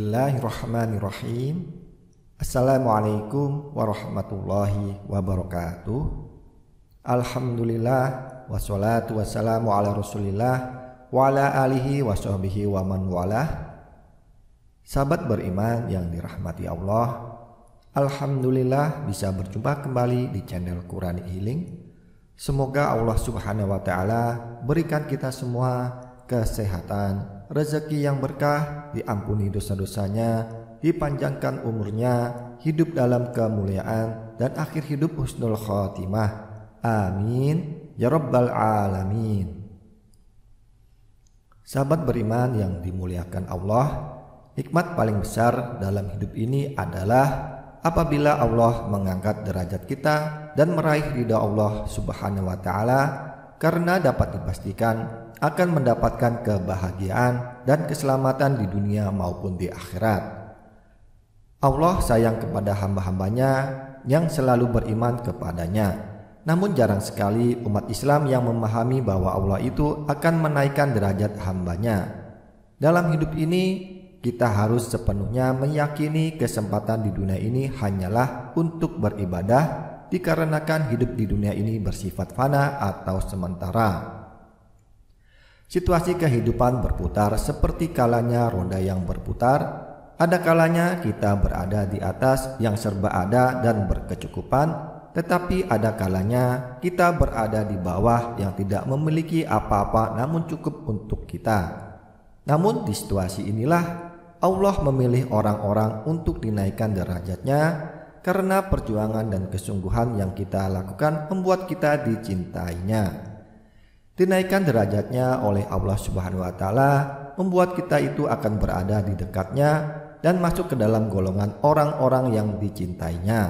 Bismillahirrahmanirrahim. Assalamualaikum warahmatullahi wabarakatuh. Alhamdulillah wassalatu wassalamu ala rasulillah wa ala alihi wa sahbihi wa man walah. Sahabat beriman yang dirahmati Allah, alhamdulillah bisa berjumpa kembali di channel Quranic Healing. Semoga Allah Subhanahu wa taala berikan kita semua kesehatan, rezeki yang berkah, diampuni dosa-dosanya, dipanjangkan umurnya, hidup dalam kemuliaan, dan akhir hidup husnul khotimah. Amin ya rabbal alamin. Sahabat beriman yang dimuliakan Allah, nikmat paling besar dalam hidup ini adalah apabila Allah mengangkat derajat kita dan meraih ridha Allah Subhanahu wa taala, karena dapat dipastikan akan mendapatkan kebahagiaan dan keselamatan di dunia maupun di akhirat. Allah sayang kepada hamba-hambanya yang selalu beriman kepadanya. Namun jarang sekali umat Islam yang memahami bahwa Allah itu akan menaikkan derajat hambanya. Dalam hidup ini kita harus sepenuhnya meyakini kesempatan di dunia ini hanyalah untuk beribadah, dikarenakan hidup di dunia ini bersifat fana atau sementara. Situasi kehidupan berputar seperti kalanya roda yang berputar. Ada kalanya kita berada di atas yang serba ada dan berkecukupan, tetapi ada kalanya kita berada di bawah yang tidak memiliki apa-apa namun cukup untuk kita. Namun di situasi inilah Allah memilih orang-orang untuk dinaikkan derajatnya, karena perjuangan dan kesungguhan yang kita lakukan membuat kita dicintainya. Dinaikkan derajatnya oleh Allah Subhanahu wa taala membuat kita itu akan berada di dekatnya dan masuk ke dalam golongan orang-orang yang dicintainya.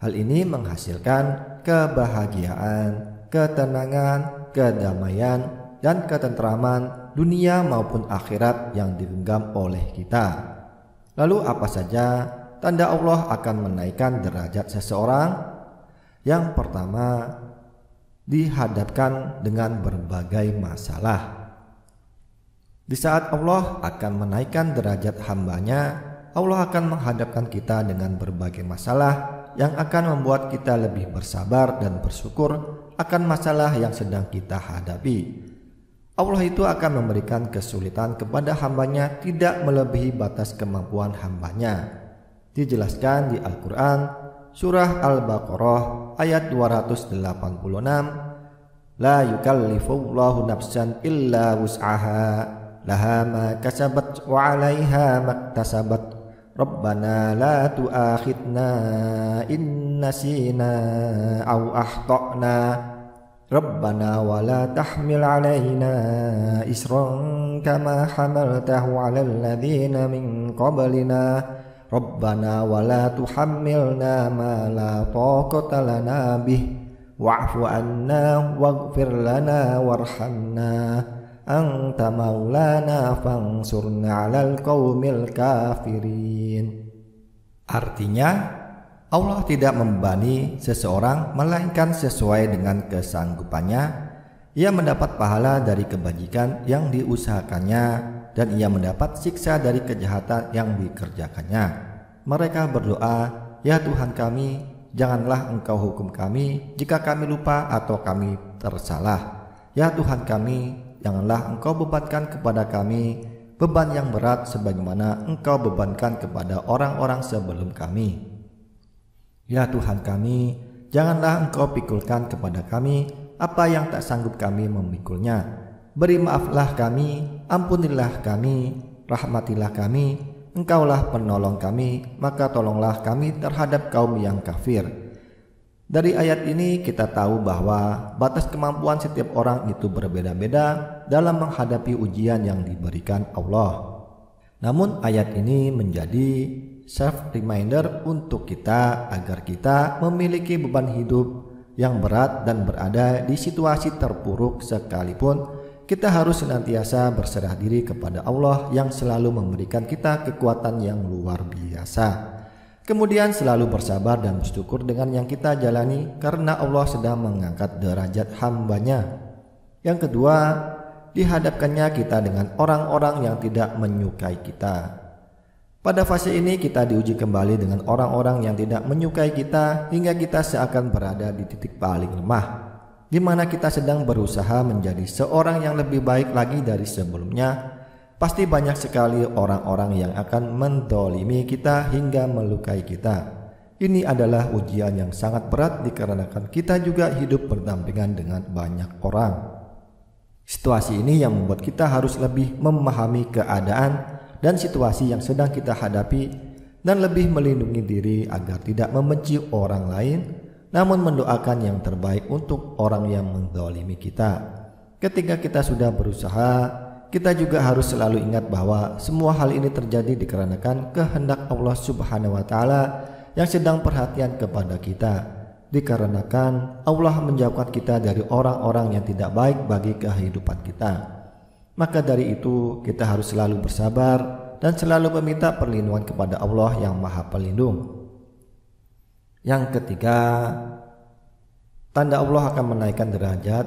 Hal ini menghasilkan kebahagiaan, ketenangan, kedamaian, dan ketentraman dunia maupun akhirat yang digenggam oleh kita. Lalu apa saja tanda Allah akan menaikkan derajat seseorang? Yang pertama, dihadapkan dengan berbagai masalah. Di saat Allah akan menaikkan derajat hambanya, Allah akan menghadapkan kita dengan berbagai masalah yang akan membuat kita lebih bersabar dan bersyukur akan masalah yang sedang kita hadapi. Allah itu akan memberikan kesulitan kepada hambanya tidak melebihi batas kemampuan hambanya. Dijelaskan di Al-Quran Surah Al-Baqarah ayat 286, La yukallifullahu nafsan illa wus'aha, laha ma kasabat wa 'alaiha maktasabat, Rabbana la tu'akhidna in nasina aw akhtana, Rabbana wa la tahmil 'alaina isran kama hamaltahu 'alal ladzina min qablina, Rabbana wa la tuhammilna ma la taqata lana bih, wa'fu anna waghfir lana warhamna, anta maulana fansurna 'alal qaumil kafirin. Artinya, Allah tidak membebani seseorang melainkan sesuai dengan kesanggupannya. Ia mendapat pahala dari kebajikan yang diusahakannya, dan ia mendapat siksa dari kejahatan yang dikerjakannya. Mereka berdoa, Ya Tuhan kami, janganlah Engkau hukum kami jika kami lupa atau kami tersalah. Ya Tuhan kami, janganlah Engkau bebankan kepada kami beban yang berat sebagaimana Engkau bebankan kepada orang-orang sebelum kami. Ya Tuhan kami, janganlah Engkau pikulkan kepada kami apa yang tak sanggup kami memikulnya. Beri maaflah kami, ampunilah kami, rahmatilah kami, Engkaulah penolong kami, maka tolonglah kami terhadap kaum yang kafir. Dari ayat ini kita tahu bahwa batas kemampuan setiap orang itu berbeda-beda dalam menghadapi ujian yang diberikan Allah. Namun ayat ini menjadi self reminder untuk kita agar kita memiliki beban hidup yang berat dan berada di situasi terpuruk sekalipun, kita harus senantiasa berserah diri kepada Allah yang selalu memberikan kita kekuatan yang luar biasa. Kemudian selalu bersabar dan bersyukur dengan yang kita jalani, karena Allah sedang mengangkat derajat hambanya. Yang kedua, dihadapkannya kita dengan orang-orang yang tidak menyukai kita. Pada fase ini kita diuji kembali dengan orang-orang yang tidak menyukai kita hingga kita seakan berada di titik paling lemah, di mana kita sedang berusaha menjadi seorang yang lebih baik lagi dari sebelumnya. Pasti banyak sekali orang-orang yang akan mendolimi kita hingga melukai kita. Ini adalah ujian yang sangat berat dikarenakan kita juga hidup berdampingan dengan banyak orang. Situasi ini yang membuat kita harus lebih memahami keadaan dan situasi yang sedang kita hadapi dan lebih melindungi diri agar tidak membenci orang lain, namun mendoakan yang terbaik untuk orang yang mendolimi kita. Ketika kita sudah berusaha, kita juga harus selalu ingat bahwa semua hal ini terjadi dikarenakan kehendak Allah Subhanahu wa Ta'ala yang sedang perhatian kepada kita, dikarenakan Allah menjauhkan kita dari orang-orang yang tidak baik bagi kehidupan kita. Maka dari itu kita harus selalu bersabar dan selalu meminta perlindungan kepada Allah yang Maha Pelindung. Yang ketiga, tanda Allah akan menaikkan derajat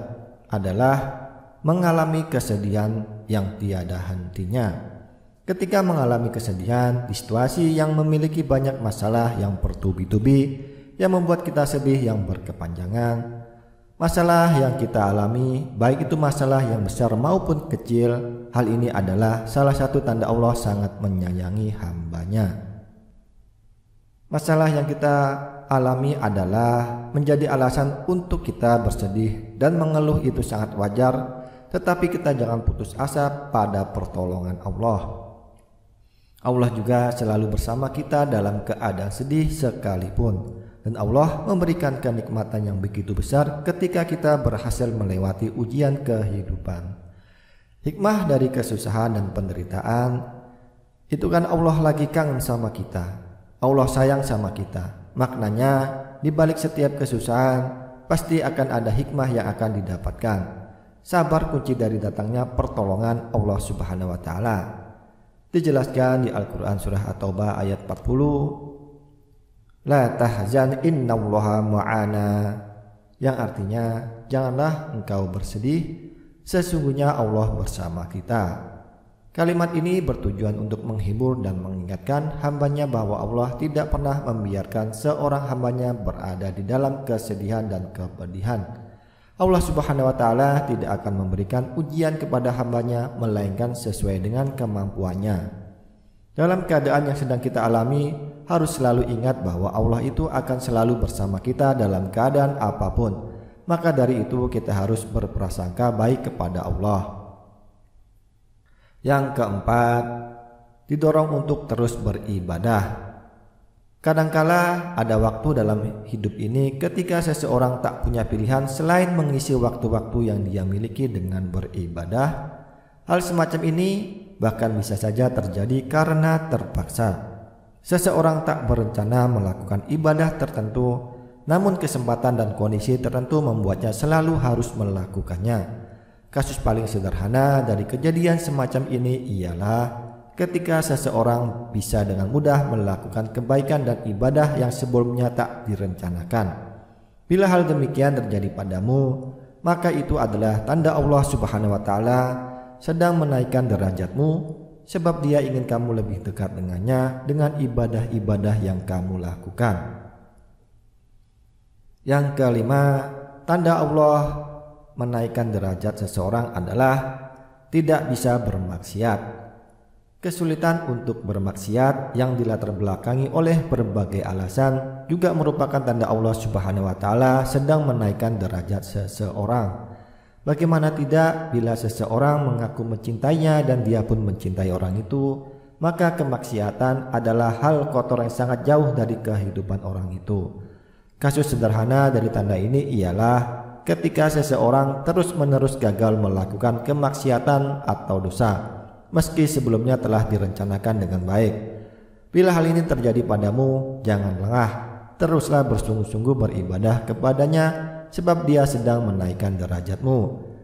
adalah mengalami kesedihan yang tiada hentinya. Ketika mengalami kesedihan di situasi yang memiliki banyak masalah yang bertubi-tubi yang membuat kita sedih yang berkepanjangan, masalah yang kita alami, baik itu masalah yang besar maupun kecil, hal ini adalah salah satu tanda Allah sangat menyayangi hambanya. Masalah yang kita alami adalah menjadi alasan untuk kita bersedih dan mengeluh, itu sangat wajar, tetapi kita jangan putus asa pada pertolongan Allah. Allah juga selalu bersama kita dalam keadaan sedih sekalipun, dan Allah memberikan kenikmatan yang begitu besar ketika kita berhasil melewati ujian kehidupan. Hikmah dari kesusahan dan penderitaan itu kan Allah lagi kangen sama kita, Allah sayang sama kita. Maknanya di balik setiap kesusahan pasti akan ada hikmah yang akan didapatkan. Sabar kunci dari datangnya pertolongan Allah Subhanahu wa Ta'ala. Dijelaskan di Al-Quran surah At-Taubah ayat 40, La tahzan innallaha ma'ana, yang artinya janganlah engkau bersedih, sesungguhnya Allah bersama kita. Kalimat ini bertujuan untuk menghibur dan mengingatkan hambanya bahwa Allah tidak pernah membiarkan seorang hambanya berada di dalam kesedihan dan kepedihan. Allah Subhanahu wa Ta'ala tidak akan memberikan ujian kepada hambanya melainkan sesuai dengan kemampuannya. Dalam keadaan yang sedang kita alami, harus selalu ingat bahwa Allah itu akan selalu bersama kita dalam keadaan apapun. Maka dari itu kita harus berprasangka baik kepada Allah. Yang keempat, didorong untuk terus beribadah. Kadangkala ada waktu dalam hidup ini ketika seseorang tak punya pilihan selain mengisi waktu-waktu yang dia miliki dengan beribadah. Hal semacam ini bahkan bisa saja terjadi karena terpaksa. Seseorang tak berencana melakukan ibadah tertentu, namun kesempatan dan kondisi tertentu membuatnya selalu harus melakukannya. Kasus paling sederhana dari kejadian semacam ini ialah ketika seseorang bisa dengan mudah melakukan kebaikan dan ibadah yang sebelumnya tak direncanakan. Bila hal demikian terjadi padamu, maka itu adalah tanda Allah Subhanahu wa Ta'ala sedang menaikkan derajatmu, sebab Dia ingin kamu lebih dekat dengannya dengan ibadah-ibadah yang kamu lakukan. Yang kelima, tanda Allah menaikkan derajat seseorang adalah tidak bisa bermaksiat. Kesulitan untuk bermaksiat yang dilatar belakangi oleh berbagai alasan juga merupakan tanda Allah Subhanahu wa Ta'ala sedang menaikkan derajat seseorang. Bagaimana tidak bila seseorang mengaku mencintainya dan dia pun mencintai orang itu, maka kemaksiatan adalah hal kotor yang sangat jauh dari kehidupan orang itu. Kasus sederhana dari tanda ini ialah ketika seseorang terus-menerus gagal melakukan kemaksiatan atau dosa, meski sebelumnya telah direncanakan dengan baik. Bila hal ini terjadi padamu, jangan lengah, teruslah bersungguh-sungguh beribadah kepadanya, sebab Dia sedang menaikkan derajatmu.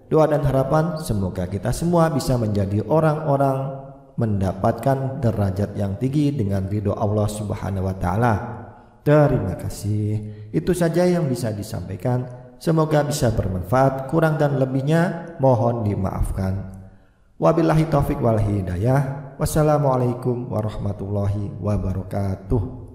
Doa dan harapan semoga kita semua bisa menjadi orang-orang mendapatkan derajat yang tinggi dengan ridho Allah Subhanahu wa Ta'ala. Terima kasih. Itu saja yang bisa disampaikan. Semoga bisa bermanfaat. Kurang dan lebihnya mohon dimaafkan. Wabillahi taufik wal hidayah. Wassalamualaikum warahmatullahi wabarakatuh.